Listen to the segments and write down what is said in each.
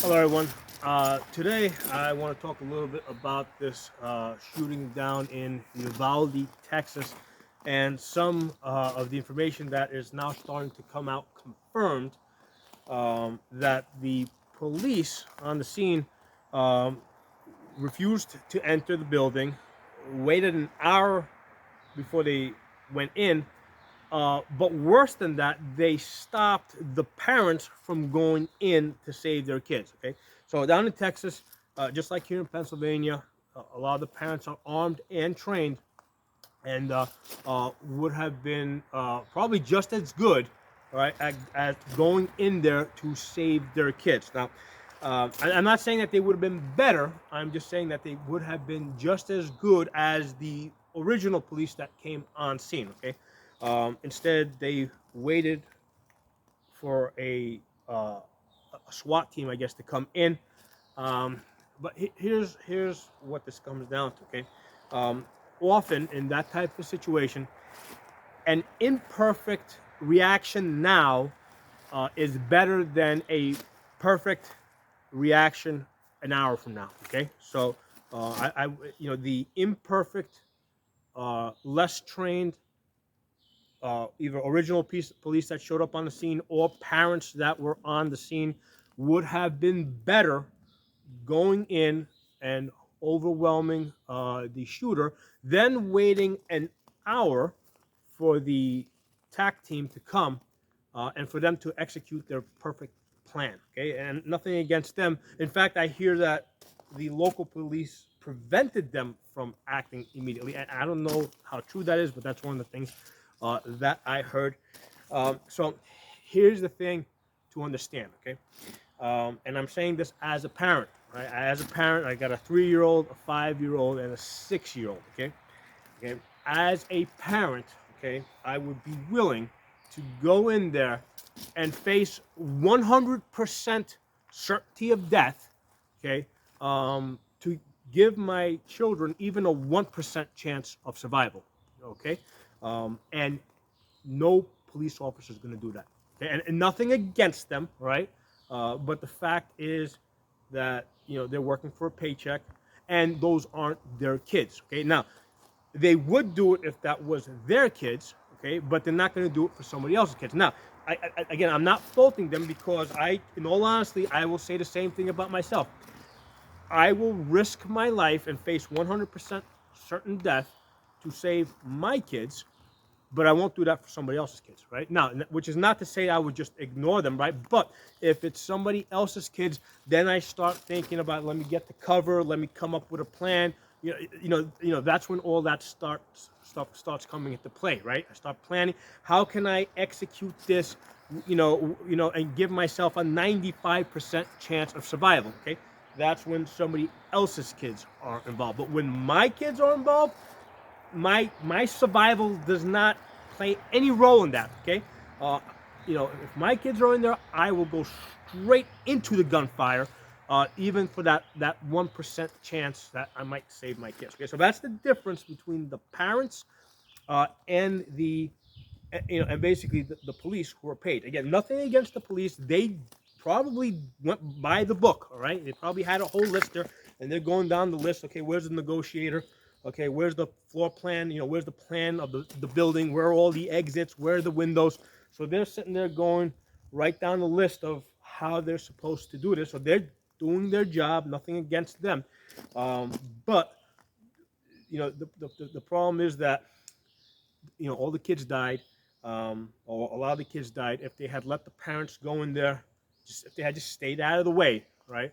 Hello, everyone. Today, I want to talk a little bit about this shooting down in Uvalde, Texas, and some of the information that is now starting to come out confirmed that the police on the scene um, refused to enter the building, waited an hour before they went in, but worse than that, they stopped the parents from going in to save their kids. Okay, so down in Texas, just like here in Pennsylvania, a lot of the parents are armed and trained, and would have been probably just as good, right, at going in there to save their kids. Now, I'm not saying that they would have been better. I'm just saying that they would have been just as good as the original police that came on scene. Okay, instead they waited for a SWAT team, I guess, to come in. Um, but here's what this comes down to. Okay, um, often in that type of situation, an imperfect reaction now is better than a perfect reaction an hour from now. Okay, so the imperfect, less trained, either original police that showed up on the scene or parents that were on the scene would have been better going in and overwhelming the shooter, then waiting an hour for the TAC team to come and for them to execute their perfect plan. Okay, and nothing against them. In fact, I hear that the local police prevented them from acting immediately. And I don't know how true that is, but that's one of the things that I heard. So here's the thing to understand. Okay, and I'm saying this as a parent. Right? As a parent, I got a 3-year-old, a 5-year-old, and a 6-year-old. Okay, okay. As a parent, okay, I would be willing to go in there and face 100% certainty of death. Okay, to give my children even a 1% chance of survival. Okay, and no police officer is going to do that. Okay? And nothing against them, right? But the fact is that they're working for a paycheck, and those aren't their kids. Okay, now they would do it if that was their kids. Okay, but they're not going to do it for somebody else's kids. Now, again, I'm not faulting them because in all honesty, I will say the same thing about myself. I will risk my life and face 100% certain death to save my kids, but I won't do that for somebody else's kids, right? Now, which is not to say I would just ignore them, right? But if it's somebody else's kids, then I start thinking about, let me get the cover, let me come up with a plan. That's when all that stuff starts coming into play, right? I start planning. How can I execute this, and give myself a 95% chance of survival? Okay, that's when somebody else's kids are involved. But when my kids are involved, my survival does not play any role in that. Okay, uh, if my kids are in there, I will go straight into the gunfire, even for that 1% chance that I might save my kids. Okay, so that's the difference between the parents and and basically the police who are paid. Again, nothing against the police. They probably went by the book. All right, they probably had a whole list there, and they're going down the list. Okay, where's the negotiator? Okay, where's the floor plan? Where's the plan of the building? Where are all the exits? Where are the windows? So they're sitting there going right down the list of how they're supposed to do this. So they're doing their job. Nothing against them, um, but the problem is that all the kids died, or a lot of the kids died. If they had let the parents go in there, just if they had just stayed out of the way, right?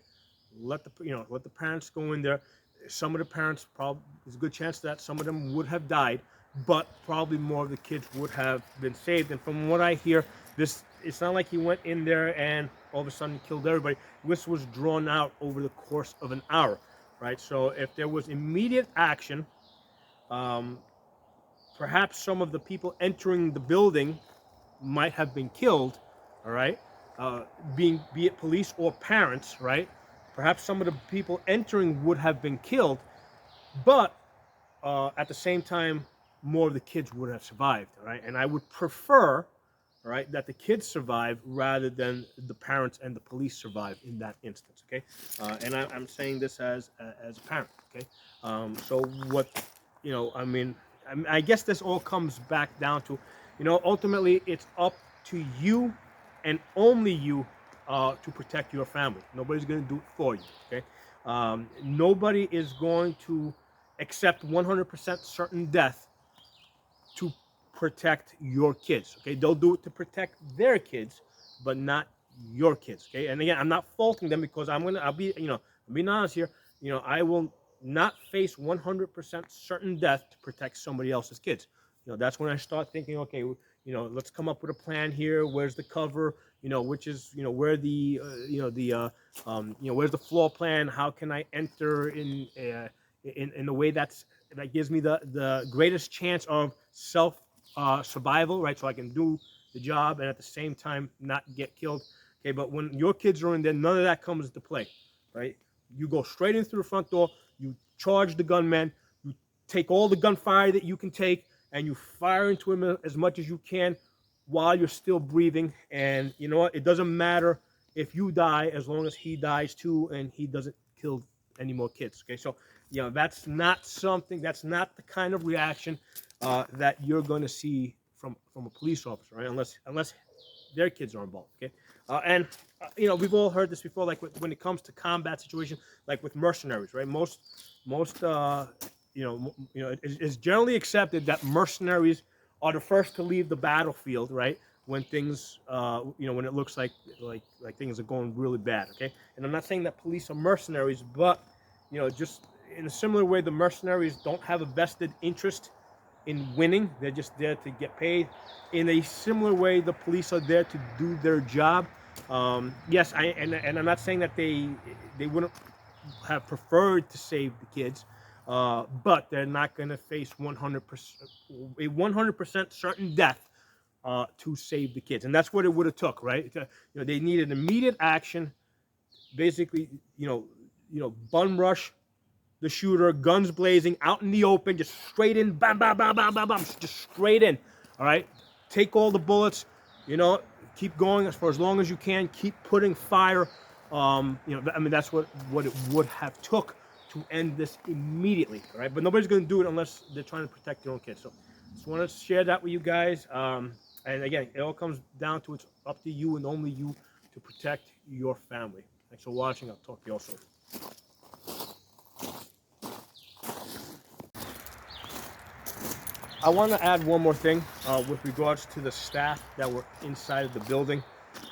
Let the parents go in there. Some of the parents, probably there's a good chance that some of them would have died, but probably more of the kids would have been saved. And from what I hear, it's not like he went in there and all of a sudden killed everybody. This was drawn out over the course of an hour, right? So if there was immediate action, um, perhaps some of the people entering the building might have been killed, all right? Uh, be it police or parents, right? Perhaps some of the people entering would have been killed, but at the same time, more of the kids would have survived, all right? And I would prefer, all right, that the kids survive rather than the parents and the police survive in that instance. Okay, and I'm saying this as a parent. Okay, so what, I guess this all comes back down to, ultimately it's up to you and only you to protect your family. Nobody's going to do it for you. Okay, nobody is going to accept 100% certain death to protect your kids. Okay, they'll do it to protect their kids, but not your kids. Okay, and again, I'm not faulting them because I'll be, I'm being honest here. I will not face 100% certain death to protect somebody else's kids. That's when I start thinking, okay, let's come up with a plan here. Where's the cover? Which is, where the, where's the floor plan? How can I enter in a way that gives me the greatest chance of self survival, right? So I can do the job and at the same time not get killed. Okay, but when your kids are in there, none of that comes into play, right? You go straight in through the front door, you charge the gunman, you take all the gunfire that you can take, and you fire into him as much as you can while you're still breathing. And you know what? It doesn't matter if you die as long as he dies too and he doesn't kill any more kids. Okay, so that's not the kind of reaction that you're going to see from a police officer, right? Unless their kids are involved. Okay, and we've all heard this before, like when it comes to combat situation, like with mercenaries, right? Most it's generally accepted that mercenaries are the first to leave the battlefield, right? When things, when it looks like things are going really bad. Okay, and I'm not saying that police are mercenaries, but just in a similar way, the mercenaries don't have a vested interest in winning. They're just there to get paid. In a similar way, the police are there to do their job. Yes, and I'm not saying that they wouldn't have preferred to save the kids, but they're not going to face 100% certain death to save the kids, and that's what it would have took, right? They needed immediate action, basically, bum rush the shooter, guns blazing, out in the open, just straight in, bam, bam, bam, bam, bam, bam, just straight in. All right, take all the bullets, keep going for as long as you can, keep putting fire. That's what it would have took to end this immediately. All right, but nobody's going to do it unless they're trying to protect their own kids. So, just want to share that with you guys. And again, it all comes down to it's up to you and only you to protect your family. Thanks for watching. I'll talk to you all soon. I want to add one more thing with regards to the staff that were inside of the building.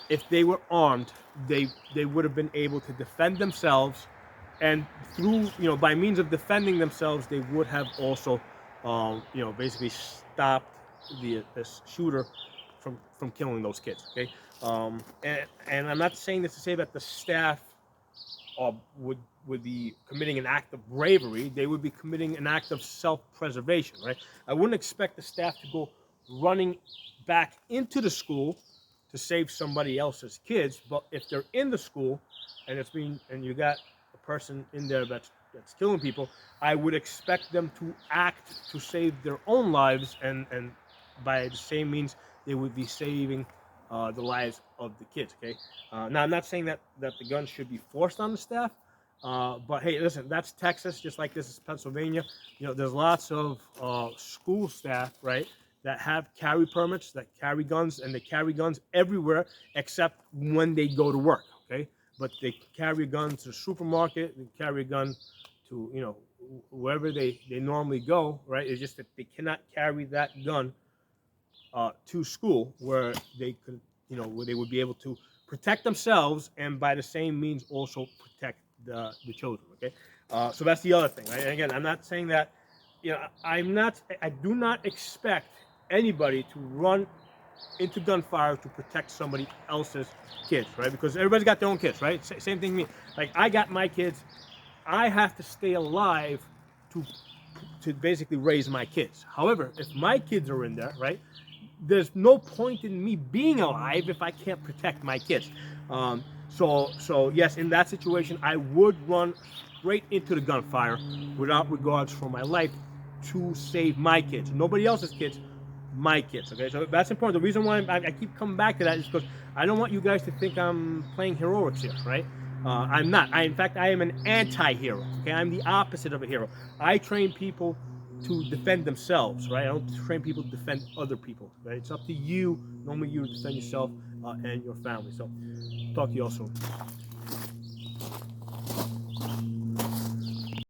If they were armed, they would have been able to defend themselves, and through by means of defending themselves, they would have also basically stopped this shooter from killing those kids. Okay, and I'm not saying this to say that the staff would be committing an act of bravery. They would be committing an act of self-preservation, right? I wouldn't expect the staff to go running back into the school to save somebody else's kids, but if they're in the school and you got a person in there that's killing people, I would expect them to act to save their own lives, and by the same means they would be saving the lives of the kids. Okay, now I'm not saying that the guns should be forced on the staff, but hey, listen, that's Texas, just like this is Pennsylvania. There's lots of school staff, right, that have carry permits, that carry guns, and they carry guns everywhere except when they go to work. Okay, but they carry a gun to the supermarket, they carry a gun to wherever they normally go, right? It's just that they cannot carry that gun to school where they could, where they would be able to protect themselves and by the same means also protect the children. Okay, so that's the other thing. Right? And again, I'm not saying that, I do not expect anybody to run into gunfire to protect somebody else's kids, right? Because everybody's got their own kids, right? Same thing with me. Like, I got my kids. I have to stay alive to basically raise my kids. However, if my kids are in there, right, there's no point in me being alive if I can't protect my kids. So yes, in that situation, I would run straight into the gunfire without regards for my life to save my kids. Nobody else's kids, my kids. Okay, so that's important. The reason why I keep coming back to that is because I don't want you guys to think I'm playing heroics here, right? I'm not. In fact, I am an anti-hero. Okay, I'm the opposite of a hero. I train people to defend themselves, right? I don't train people to defend other people, right? It's up to you, normally you, to defend yourself and your family. So, talk to you all soon.